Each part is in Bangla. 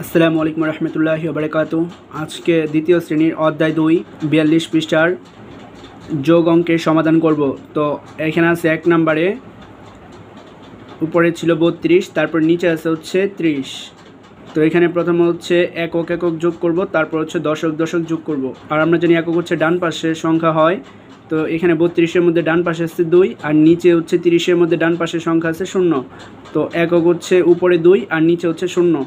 আসসালামু আলাইকুম রহমতুল্লাহি ওয়া বারাকাতুহু। আজকে দ্বিতীয় শ্রেণীর অধ্যায় 2 42 পৃষ্ঠার যোগ অঙ্কের সমাধান করব। তো এখানে আছে 1 নম্বরে উপরে ছিল 32, তারপর নিচে আছে হচ্ছে 30। তো এখানে প্রথমে হচ্ছে একক একক যোগ করব, তারপর হচ্ছে দশক দশক যোগ করব। আর আমরা জানি একক হচ্ছে ডান পাশের সংখ্যা হয়, তো এখানে 32-এর মধ্যে ডান পাশে আছে 2 আর নিচে হচ্ছে 30-এর মধ্যে ডান পাশের সংখ্যা আছে 0। তো একক হচ্ছে উপরে 2 আর নিচে হচ্ছে 0।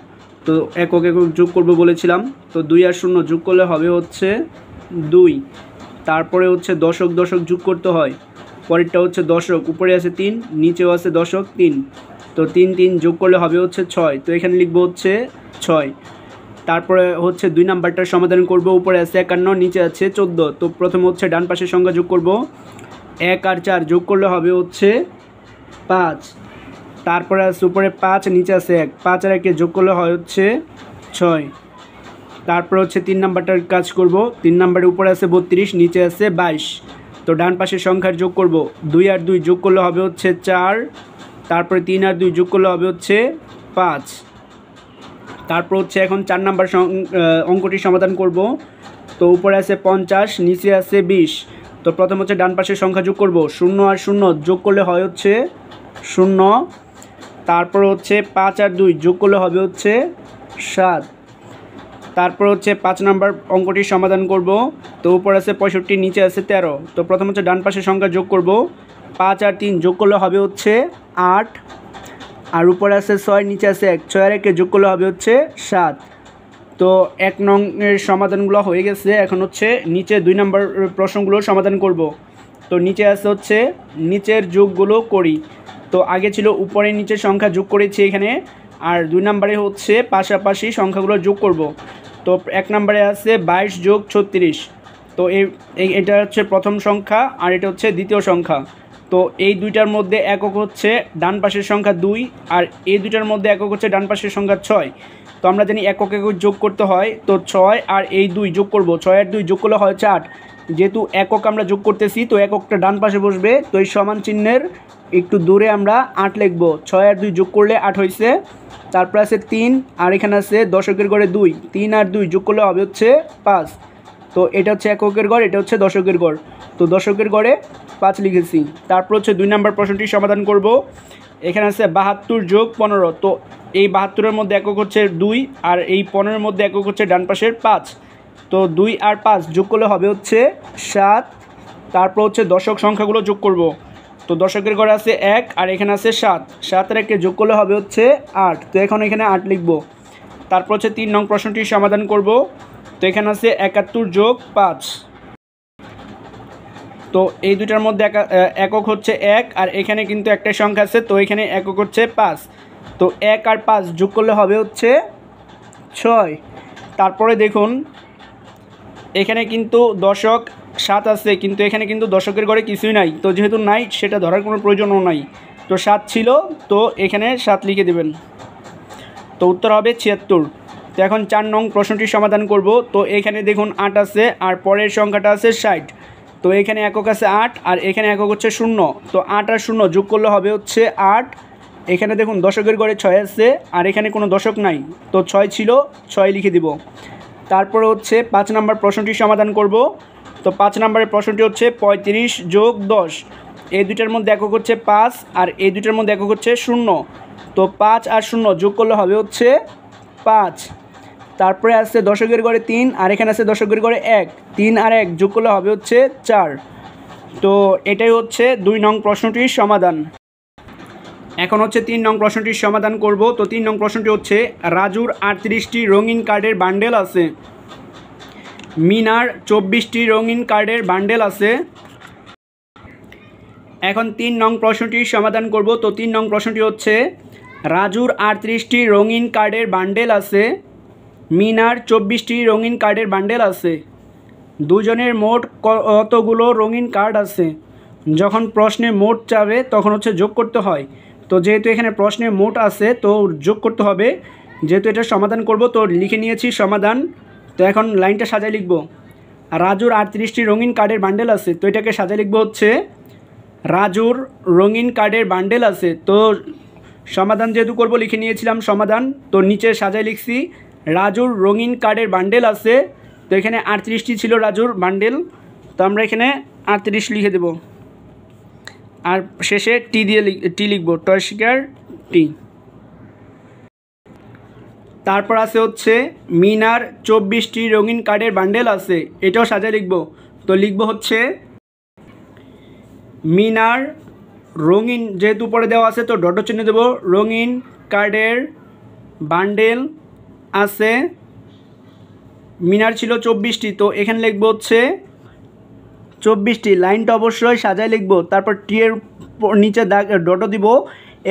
তো একক একক যোগ করব বলেছিলাম, তো 2 আর 0 যোগ করলে হবে হচ্ছে 2। তারপরে হচ্ছে দশক দশক যোগ করতে হয়, পরেরটা হচ্ছে দশক, উপরে আছে 3 নিচেও আছে দশক 3। তো 3 3 যোগ করলে হবে হচ্ছে 6। তো এখানে লিখবো হচ্ছে 6। তারপরে হচ্ছে 2 নাম্বারটার সমাধান করব। উপরে আছে 51 নিচে আছে 14। তো প্রথমে হচ্ছে ডান পাশের সংখ্যা যোগ করব, 1 আর 4 যোগ করলে হবে হচ্ছে 5। তারপরে আছে উপরে 5 নিচে আছে 1, 5 আর 1 যোগ করলে হয় হচ্ছে 6। তারপর হচ্ছে 3 নাম্বারটার কাজ করব। 3 নাম্বারের উপরে আছে 32 নিচে আছে 22। তো ডান পাশের সংখ্যার যোগ করব, 2 আর 2 যোগ করলে হবে হচ্ছে 4। তারপরে 3 আর 2 যোগ করলে হবে হচ্ছে 5। তারপর হচ্ছে এখন 4 নাম্বার অঙ্কটি সমাধান করব। তো উপরে আছে 50 নিচে আছে 20। তো প্রথম হচ্ছে ডান পাশের সংখ্যা যোগ করব, 0 আর 0 যোগ করলে হয় হচ্ছে 0। তারপর হচ্ছে 5 আর 2 যোগ করলে হবে হচ্ছে 7। তারপর হচ্ছে 5 নাম্বার অঙ্কটি সমাধান করব। তো উপরে আছে 65 নিচে আছে 13। তো প্রথম হচ্ছে ডান পাশের সংখ্যা যোগ করব, 5 আর 3 যোগ করলে হবে হচ্ছে 8। আর উপরে আছে 6 নিচে আছে 1, 6 আর 1 যোগ করলে হবে হচ্ছে 7। তো 1 নং এর সমাধানগুলো হয়ে গেছে। এখন হচ্ছে নিচে 2 নম্বর প্রশ্নগুলো সমাধান করব। তো নিচে আছে হচ্ছে নিচের যোগগুলো করি। তো আগে ছিল উপরে নিচের সংখ্যা যোগ করেছি এখানে, আর 2 নম্বরে হচ্ছে পাশাপাশি সংখ্যাগুলো যোগ করব। তো 1 নম্বরে আছে 22 যোগ 36। তো এটা হচ্ছে প্রথম সংখ্যা আর এটা হচ্ছে দ্বিতীয় সংখ্যা। তো এই দুইটার মধ্যে একক হচ্ছে ডান পাশের সংখ্যা 2 আর এই দুইটার মধ্যে একক হচ্ছে ডান পাশের সংখ্যা 6। তো আমরা জানি একক একক যোগ করতে হয়, তো 6 আর এই 2 যোগ করব, 6 আর 2 যোগ করলে হয় 8। যেহেতু একক আমরা যোগ করতেছি তো এককটা ডান পাশে বসবে, তো এই সমান চিহ্নের একটু দূরে আমরা 8 লিখব। 6 আর 2 যোগ করলে 8 হয়েছে। তারপর আছে 3 আর এখানে আছে দশকের গড়ে 2, 3 আর 2 যোগ করলে হবে হচ্ছে 5। তো এটা হচ্ছে এককের গড়, এটা হচ্ছে দশকের গড়। তো দশকের গড়ে 5 লিখেছি। তারপর হচ্ছে 2 নম্বর প্রশ্নটি সমাধান করব। এখানে আছে 72 যোগ 15। তো এই 72-এর মধ্যে একক হচ্ছে 2 আর এই 15-এর মধ্যে একক হচ্ছে ডান পাশের 5। তো 2 আর 5 যোগ করলে হবে হচ্ছে 7। তারপর হচ্ছে দশক সংখ্যাগুলো যোগ করব। তো দশকের ঘরে আছে 1 আর এখানে আছে 7, 7 আর 1 যোগ করলে হবে হচ্ছে 8। তো এখন এখানে 8 লিখব। তারপর হচ্ছে 3 নং প্রশ্নটি সমাধান করব। তো এখানে আছে 71 যোগ 5। তো এই দুটার মধ্যে একক হচ্ছে 1 আর এখানে কিন্তু একটা সংখ্যা আছে, তো এখানে একক হচ্ছে 5। তো 1 আর 5 যোগ করলে হবে হচ্ছে 6। তারপরে দেখুন এখানে কিন্তু দশক 7 আছে, কিন্তু এখানে কিন্তু দশকের ঘরে কিছুই নাই। তো যেহেতু নাই সেটা ধরার কোনো প্রয়োজনও নাই। তো 7 ছিল, তো এখানে 7 লিখে দেবেন। তো উত্তর হবে 76। তো এখন 4 নং প্রশ্নটি সমাধান করব। তো এখানে দেখুন 8 আছে আর পরের সংখ্যাটা আছে 60। তো এখানে একক আছে 8 আর এখানে একক হচ্ছে 0। তো 8 আর 0 যোগ করলে হবে হচ্ছে 8। এখানে দেখুন দশকের ঘরে 6 আছে আর এখানে কোনো দশক নাই, তো 6 ছিল, 6 লিখে দিব। তারপরে হচ্ছে 5 নম্বর প্রশ্নটি সমাধান করব। তো 5 নম্বরের প্রশ্নটি হচ্ছে 35 যোগ 10। এই দুইটার মধ্যে একক হচ্ছে 5 আর এই দুইটার মধ্যে একক হচ্ছে 0। তো 5 আর 0 যোগ করলে হবে হচ্ছে 5। তারপরে আছে দশকের ঘরে 3 আর এখানে আছে দশকের ঘরে 1, 3 আর 1 যোগ করলে হবে হচ্ছে 4। তো এটাই হচ্ছে 2 নং প্রশ্নটির সমাধান। এখন হচ্ছে 3 নং প্রশ্নটির সমাধান করব। তো 3 নং প্রশ্নটি হচ্ছে রাজুর 38টি রঙিন কার্ডের বান্ডেল আছে, মিনার 24টি রঙিন কার্ডের বান্ডেল আছে। এখন 3 নং প্রশ্নটির সমাধান করব। তো 3 নং প্রশ্নটি হচ্ছে রাজুর 38টি রঙিন কার্ডের বান্ডেল আছে, মিনার 24টি রঙিন কার্ডের বান্ডেল আছে। দুজনের মোট কতগুলো রঙিন কার্ড আছে? যখন প্রশ্নে মোট চাবে তখন হচ্ছে যোগ করতে হয়। তো যেহেতু এখানে প্রশ্নে মোট আছে তো যোগ করতে হবে। যেহেতু এটা সমাধান করব তো লিখে নিয়েছি সমাধান। তো এখন লাইনটা সাজায় লিখব, রাজুর 38টি রঙিন কার্ডের বান্ডেল আছে। তো এটাকে সাজায় লিখব হচ্ছে রাজুর রঙিন কার্ডের বান্ডেল আছে। তো সমাধান যেহেতু করব লিখে নিয়েছিলাম সমাধান, তো নিচে সাজায় লিখছি রাজুর রঙিন কার্ডের বান্ডেল আছে, তো এখানে 38টি ছিল রাজুর বান্ডেল, তো আমরা এখানে 38 লিখে দেব, আর শেষে টি দিয়ে টি লিখব, টস্কার টি। তারপর আছে হচ্ছে মিনার 24টি রঙিন কার্ডের বান্ডেল আছে, এটাও সাজায় লিখব, তো লিখব হচ্ছে মিনার রঙিন, যেহেতু পরে দেওয়া আছে তো ডট চিহ্ন দেব, রঙিন কার্ডের বান্ডেল আছে, মিনার ছিল 24টি, তো এখানে লিখব হচ্ছে 24টি, লাইনটা অবশ্যই সাজায় লিখব। তারপর টি এর নিচে দাগ ডটও দিব,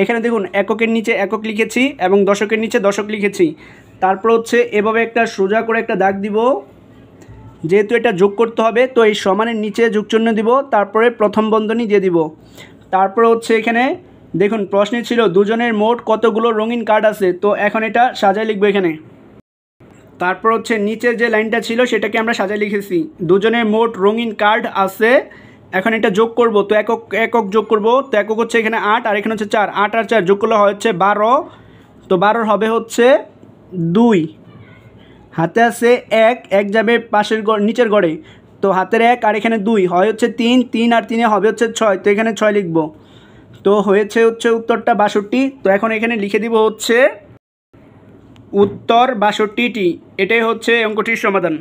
এখানে দেখুন এককের নিচে একক লিখেছি এবং দশকের নিচে দশক লিখেছি। তারপর হচ্ছে এভাবে একটা সোজা করে একটা দাগ দিব, যেহেতু এটা যোগ করতে হবে তো এই সমানের নিচে যোগচিহ্ন দিব, তারপরে প্রথম বন্ধনী দিয়ে দিব। তারপর হচ্ছে এখানে দেখুন প্রশ্নে ছিল দুজনের মোট কতগুলো রঙিন কার্ড আছে, তো এখন এটা সাজায় লিখবো এখানে। তারপর হচ্ছে নিচের যে লাইনটা ছিল সেটাকে আমরা সাজায় লিখেছি, দুজনের মোট রঙিন কার্ড আছে, এখন এটা যোগ করব, তো একক একক যোগ করব, তো একক হচ্ছে এখানে 8 আর এখানে হচ্ছে 4, 8 আর 4 যোগ করলে হয় হচ্ছে 12, তো 12 হবে হচ্ছে 2, হাতে আছে 1, 1 যাবে পাশের নিচের গড়ে, তো হাতের 1 আর এখানে 2 হয় হচ্ছে 3, 3 আর 3 হবে হচ্ছে 6, তো এখানে 6 লিখব, তো হয়েছে হচ্ছে উত্তরটা 62। তো এখন এখানে লিখে দিব হচ্ছে উত্তর 62টি, এটাই হচ্ছে অঙ্কটির সমাধান।